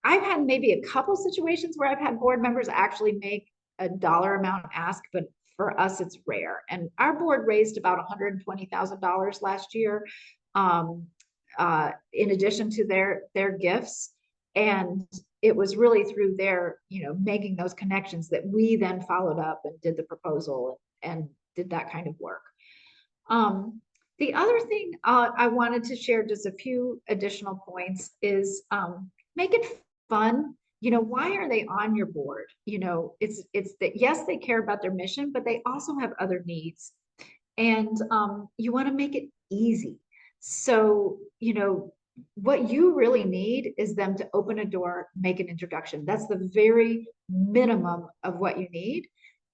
I've had maybe a couple situations where I've had board members actually make a dollar amount ask, but for us, it's rare. And our board raised about $120,000 last year, in addition to their gifts. And it was really through their, making those connections that we then followed up and did the proposal and did that kind of work. The other thing I wanted to share, just a few additional points, is make it fun. Why are they on your board? It's that, yes, they care about their mission, but they also have other needs. And you want to make it easy. So, what you really need is them to open a door, make an introduction. That's the very minimum of what you need.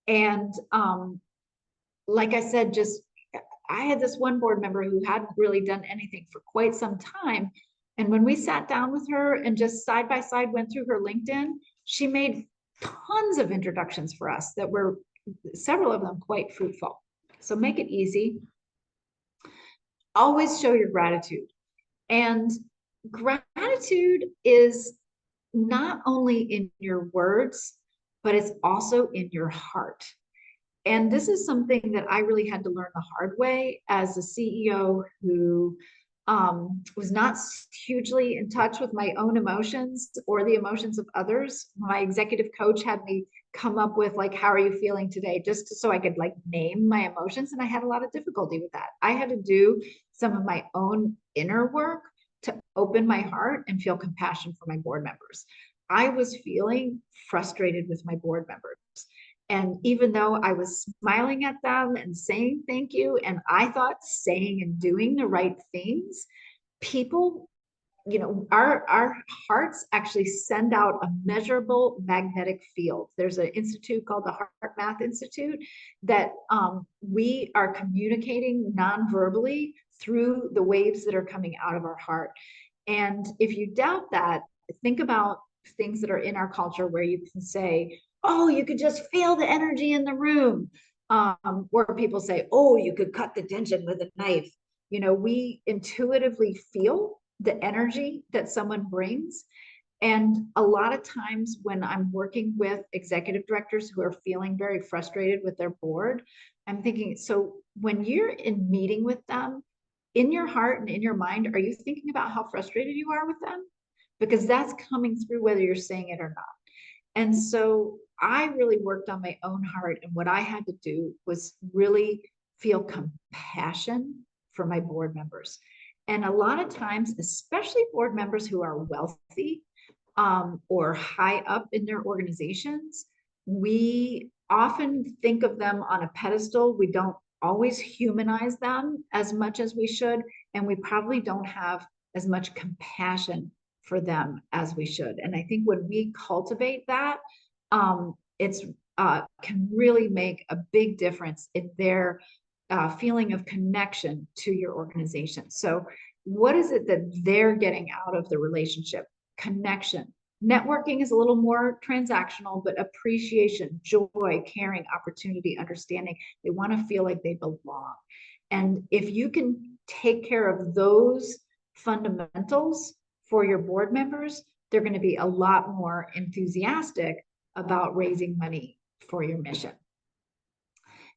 And like I said, I had this one board member who hadn't really done anything for quite some time. And when we sat down with her and just side by side went through her LinkedIn, she made tons of introductions for us that were, several of them, quite fruitful. So make it easy. Always show your gratitude. And gratitude is not only in your words, but it's also in your heart. And this is something that I really had to learn the hard way as a CEO who was not hugely in touch with my own emotions or the emotions of others. My executive coach had me come up with, like, how are you feeling today? Just so I could name my emotions. And I had a lot of difficulty with that. I had to do some of my own inner work to open my heart and feel compassion for my board members. I was feeling frustrated with my board members. And even though I was smiling at them and saying thank you, and I thought saying and doing the right things, people, our hearts actually send out a measurable magnetic field. There's an institute called the Heart Math Institute that we are communicating non-verbally through the waves that are coming out of our heart. And if you doubt that, think about things that are in our culture where you can say, oh, you could just feel the energy in the room. Or people say, oh, you could cut the tension with a knife. We intuitively feel the energy that someone brings. And a lot of times when I'm working with executive directors who are feeling very frustrated with their board, I'm thinking, so when you're in meeting with them, in your heart and in your mind, are you thinking about how frustrated you are with them? Because that's coming through whether you're saying it or not. And so I really worked on my own heart. And what I had to do was really feel compassion for my board members. And a lot of times, especially board members who are wealthy or high up in their organizations, we often think of them on a pedestal. We don't always humanize them as much as we should. And we probably don't have as much compassion for them as we should. And I think when we cultivate that, it's can really make a big difference in their feeling of connection to your organization. So what is it that they're getting out of the relationship? Connection. Networking is a little more transactional, but appreciation, joy, caring, opportunity, understanding. They want to feel like they belong. And if you can take care of those fundamentals for your board members, they're going to be a lot more enthusiastic about raising money for your mission.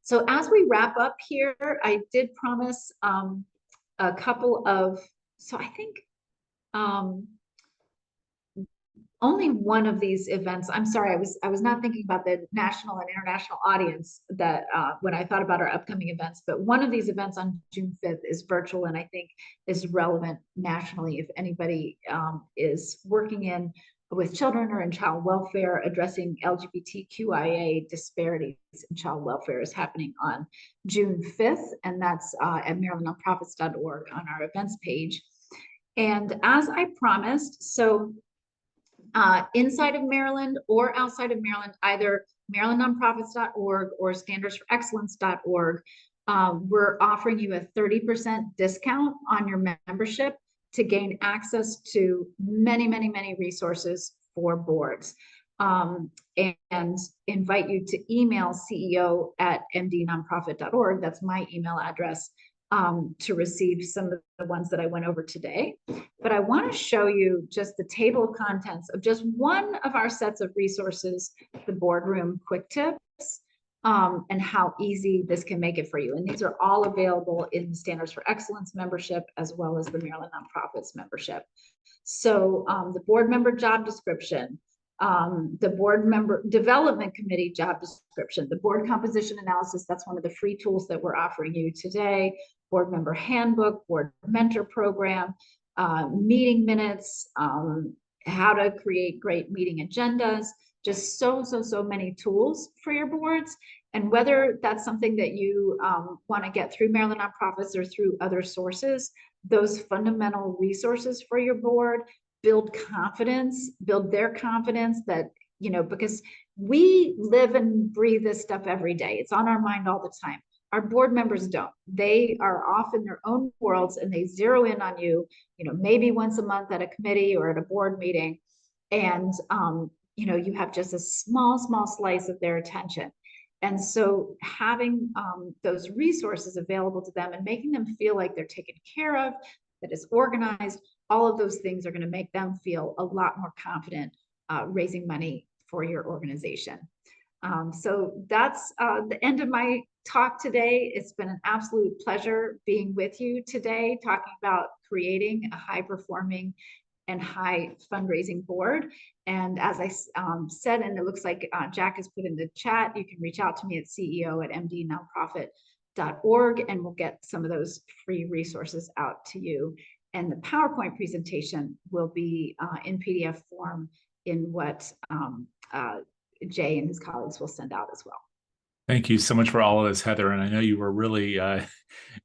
So as we wrap up here, I did promise a couple of, so I think Um, only one of these events. I'm sorry, I was not thinking about the national and international audience that when I thought about our upcoming events, but one of these events on June 5th is virtual and I think is relevant nationally if anybody is working in with children or in child welfare. Addressing LGBTQIA disparities in child welfare is happening on June 5th, and that's at marylandnonprofits.org on our events page. And as I promised, so inside of Maryland or outside of Maryland, either marylandnonprofits.org or standardsforexcellence.org, we're offering you a 30% discount on your membership to gain access to many, many, many resources for boards. And invite you to email ceo@mdnonprofit.org. That's my email address. To receive some of the ones that I went over today. But I want to show you just the table of contents of just one of our sets of resources, the Boardroom Quick Tips, and how easy this can make it for you. And these are all available in the Standards for Excellence membership, as well as the Maryland Nonprofits membership. So the board member job description, the board member development committee job description, the board composition analysis, that's one of the free tools that we're offering you today, board member handbook, board mentor program, meeting minutes, how to create great meeting agendas, just so many tools for your boards. And whether that's something that you want to get through Maryland Nonprofits or through other sources, those fundamental resources for your board build confidence, build their confidence that, you know, because we live and breathe this stuff every day. It's on our mind all the time. Our board members don't. They are off in their own worlds and they zero in on you, you know, maybe once a month at a committee or at a board meeting. And, you know, you have just a small slice of their attention. And so having those resources available to them and making them feel like they're taken care of, that is organized, all of those things are going to make them feel a lot more confident raising money for your organization. So that's the end of my talk today. It's been an absolute pleasure being with you today, talking about creating a high-performing and high fundraising board. And as I said, and it looks like Jack has put in the chat, you can reach out to me at ceo@mdnonprofit.org and we'll get some of those free resources out to you. And the PowerPoint presentation will be in PDF form in what Jay and his colleagues will send out as well. Thank you so much for all of this, Heather. And I know you were really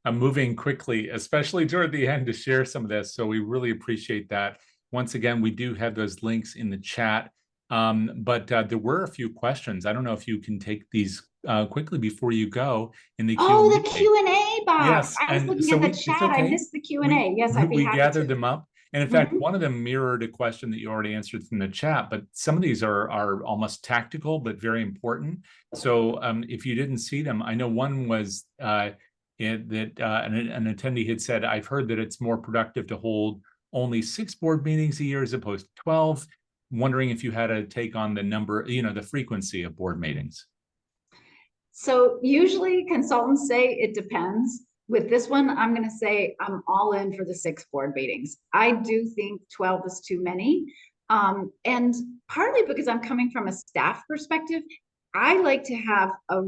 moving quickly, especially toward the end, to share some of this. So we really appreciate that. Once again, we do have those links in the chat, but there were a few questions. I don't know if you can take these quickly before you go in the Q&A. Oh, the Q&A box. Yes, I was looking at the chat. Okay. I missed the Q&A. Yes, I'd be happy to. We gathered them up. And in fact, one of them mirrored a question that you already answered from the chat, but some of these are almost tactical, but very important. So if you didn't see them, I know one was that an attendee had said, I've heard that it's more productive to hold only 6 board meetings a year as opposed to 12. Wondering if you had a take on the number, you know, the frequency of board meetings. So usually consultants say it depends. With this one, I'm going to say I'm all in for the 6 board meetings. I do think 12 is too many. And partly because I'm coming from a staff perspective, I like to have a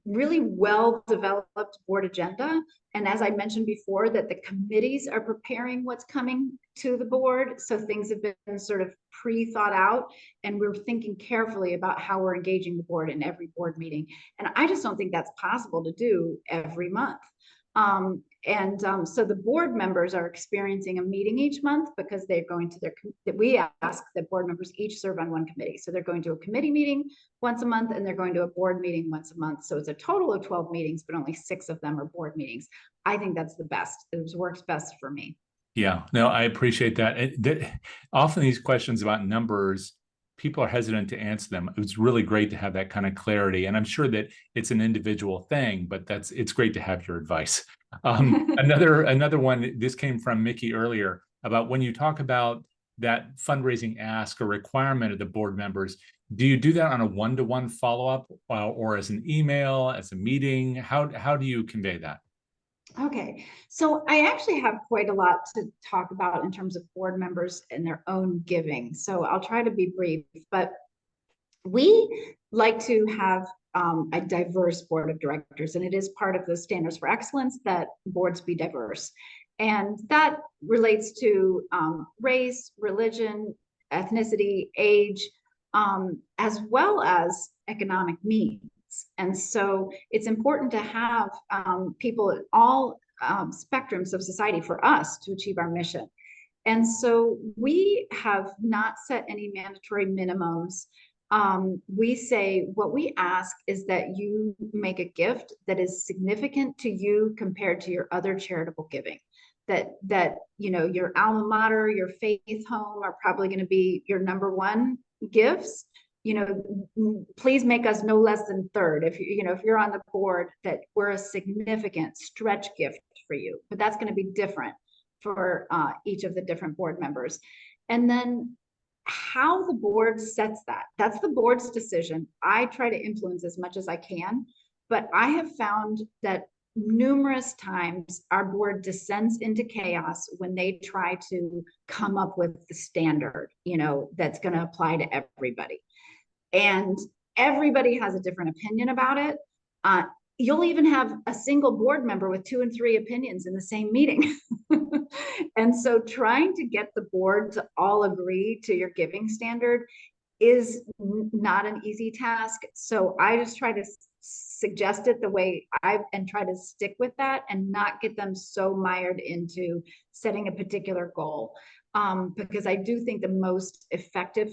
really well-developed board agenda. And as I mentioned before, that the committees are preparing what's coming to the board. So things have been sort of pre-thought out and we're thinking carefully about how we're engaging the board in every board meeting. And I just don't think that's possible to do every month. So the board members are experiencing a meeting each month because they're going to we ask that board members each serve on one committee. So they're going to a committee meeting once a month and they're going to a board meeting once a month. So it's a total of 12 meetings, but only 6 of them are board meetings. I think that's the best. It works best for me. Yeah, no, I appreciate that. Often these questions about numbers, people are hesitant to answer them. It was really great to have that kind of clarity. And I'm sure that it's an individual thing, but it's great to have your advice. Another one, this came from Mickey earlier, about when you talk about that fundraising ask or requirement of the board members, do you do that on a one-to-one follow-up or as an email, as a meeting? How do you convey that? Okay, so I actually have quite a lot to talk about in terms of board members and their own giving. So I'll try to be brief, but we like to have a diverse board of directors, and it is part of the standards for excellence that boards be diverse. And that relates to race, religion, ethnicity, age, as well as economic means. And so it's important to have people at all spectrums of society for us to achieve our mission. And so we have not set any mandatory minimums. We say what we ask is that you make a gift that is significant to you compared to your other charitable giving. That your alma mater, your faith home are probably going to be your number one gifts. Please make us no less than third. If you're on the board, that we're a significant stretch gift for you, but that's going to be different for each of the different board members. And then how the board sets that's the board's decision. I try to influence as much as I can, but I have found that numerous times our board descends into chaos when they try to come up with the standard, that's going to apply to everybody. And everybody has a different opinion about it. You'll even have a single board member with 2 and 3 opinions in the same meeting. And so trying to get the board to all agree to your giving standard is not an easy task. So I just try to suggest it the way and try to stick with that and not get them so mired into setting a particular goal. Because I do think the most effective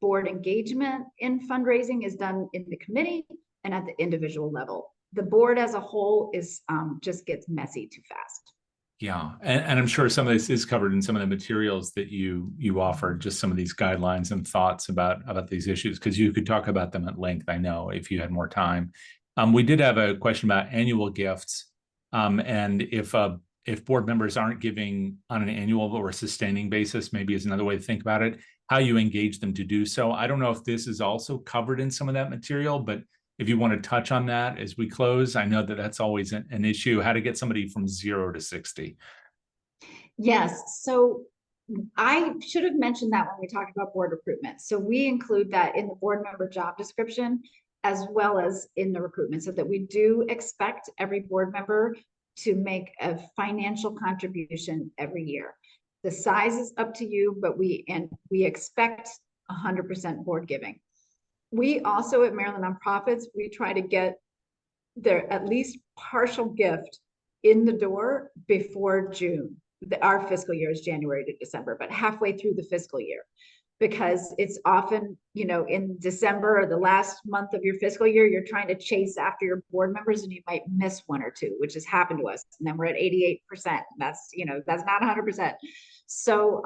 board engagement in fundraising is done in the committee and at the individual level. The board as a whole is just gets messy too fast. Yeah, and I'm sure some of this is covered in some of the materials that you offered, just some of these guidelines and thoughts about these issues, because you could talk about them at length, I know, if you had more time. We did have a question about annual gifts, and if board members aren't giving on an annual or a sustaining basis, maybe is another way to think about it, how you engage them to do so. I don't know if this is also covered in some of that material, but if you want to touch on that as we close, I know that that's always an issue, how to get somebody from 0 to 60. Yes, so I should have mentioned that when we talked about board recruitment. So we include that in the board member job description as well as in the recruitment, so that we do expect every board member to make a financial contribution every year. The size is up to you, but we expect 100% board giving. We also at Maryland Nonprofits, we try to get their at least partial gift in the door before June. Our fiscal year is January to December, but halfway through the fiscal year, because it's often, in December or the last month of your fiscal year, you're trying to chase after your board members and you might miss 1 or 2, which has happened to us. And then we're at 88%. That's not 100%. So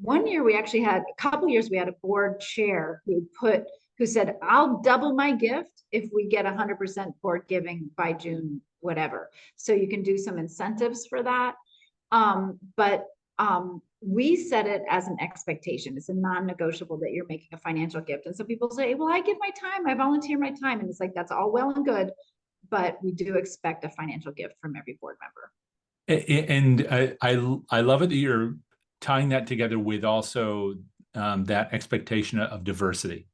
one year we actually had, a couple years we had a board chair who said, I'll double my gift if we get 100% board giving by June, whatever. So you can do some incentives for that. But we set it as an expectation. It's a non-negotiable that you're making a financial gift. And some people say, well, I give my time, I volunteer my time. And it's like, that's all well and good, but we do expect a financial gift from every board member. And I love it that you're tying that together with also that expectation of diversity.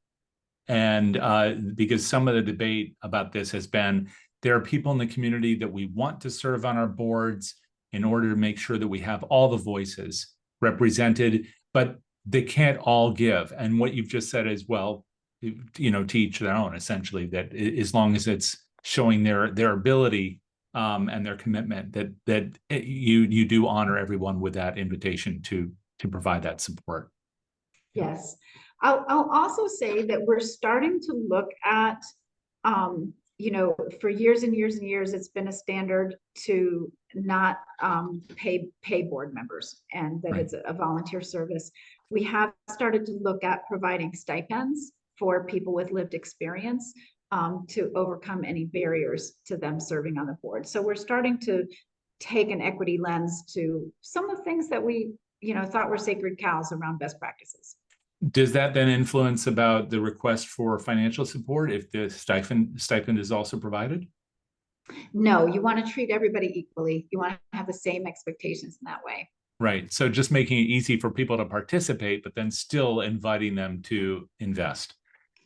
And because some of the debate about this has been, there are people in the community that we want to serve on our boards in order to make sure that we have all the voices represented, but they can't all give. And what you've just said is, well, to each their own, essentially, that as long as it's showing their ability and their commitment, that you do honor everyone with that invitation to provide that support. Yes. I'll also say that we're starting to look at, for years and years and years, it's been a standard to not pay board members, and that it's a volunteer service. We have started to look at providing stipends for people with lived experience to overcome any barriers to them serving on the board. So we're starting to take an equity lens to some of the things that we thought were sacred cows around best practices. Does that then influence about the request for financial support if the stipend is also provided? No, you want to treat everybody equally. You want to have the same expectations in that way. Right. So just making it easy for people to participate, but then still inviting them to invest.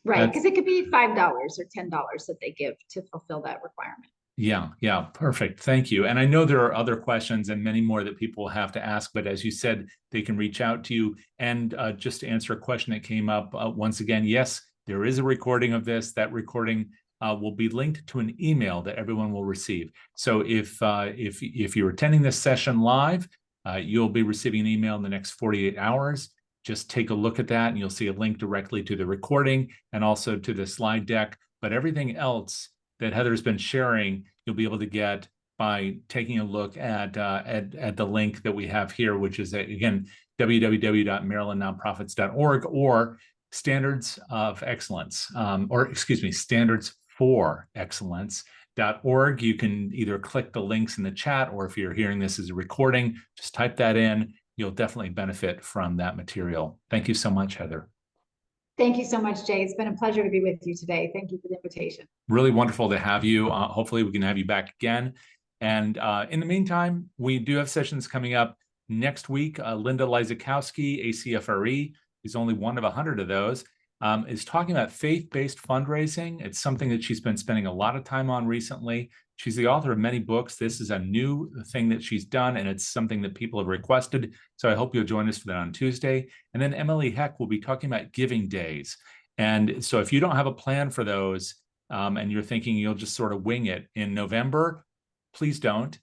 Right, That's, because it could be $5 or $10 that they give to fulfill that requirement. yeah, perfect. Thank you. And I know there are other questions and many more that people have to ask, but as you said, they can reach out to you. And just to answer a question that came up once again, yes, there is a recording of this. That recording will be linked to an email that everyone will receive. So if you're attending this session live, you'll be receiving an email in the next 48 hours. Just take a look at that and you'll see a link directly to the recording and also to the slide deck. But everything else that Heather's been sharing, you'll be able to get by taking a look at the link that we have here, which is, again, www.marylandnonprofits.org or Standards of Excellence, Standards for Excellence.org. You can either click the links in the chat, or if you're hearing this as a recording, just type that in. You'll definitely benefit from that material. Thank you so much, Heather. Thank you so much, Jay. It's been a pleasure to be with you today. Thank you for the invitation. Really wonderful to have you. Hopefully we can have you back again. And in the meantime, we do have sessions coming up next week. Linda Lizakowski, ACFRE, is only one of 100 of those, is talking about faith-based fundraising. It's something that she's been spending a lot of time on recently. She's the author of many books. This is a new thing that she's done, and it's something that people have requested. So I hope you'll join us for that on Tuesday. And then Emily Heck will be talking about giving days. And so if you don't have a plan for those, and you're thinking you'll just sort of wing it in November, please don't.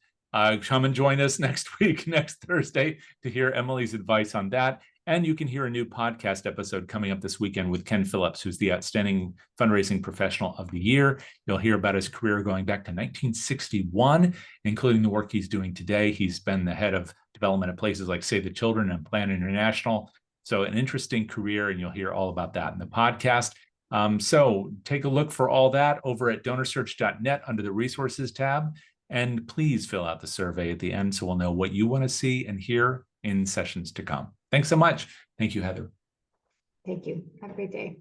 Come and join us next week, next Thursday, to hear Emily's advice on that. And you can hear a new podcast episode coming up this weekend with Ken Phillips, who's the Outstanding Fundraising Professional of the Year. You'll hear about his career going back to 1961, including the work he's doing today. He's been the head of development at places like Save the Children and Plan International. So an interesting career, and you'll hear all about that in the podcast. So take a look for all that over at DonorSearch.net under the Resources tab. And please fill out the survey at the end so we'll know what you want to see and hear in sessions to come. Thanks so much. Thank you, Heather. Thank you. Have a great day.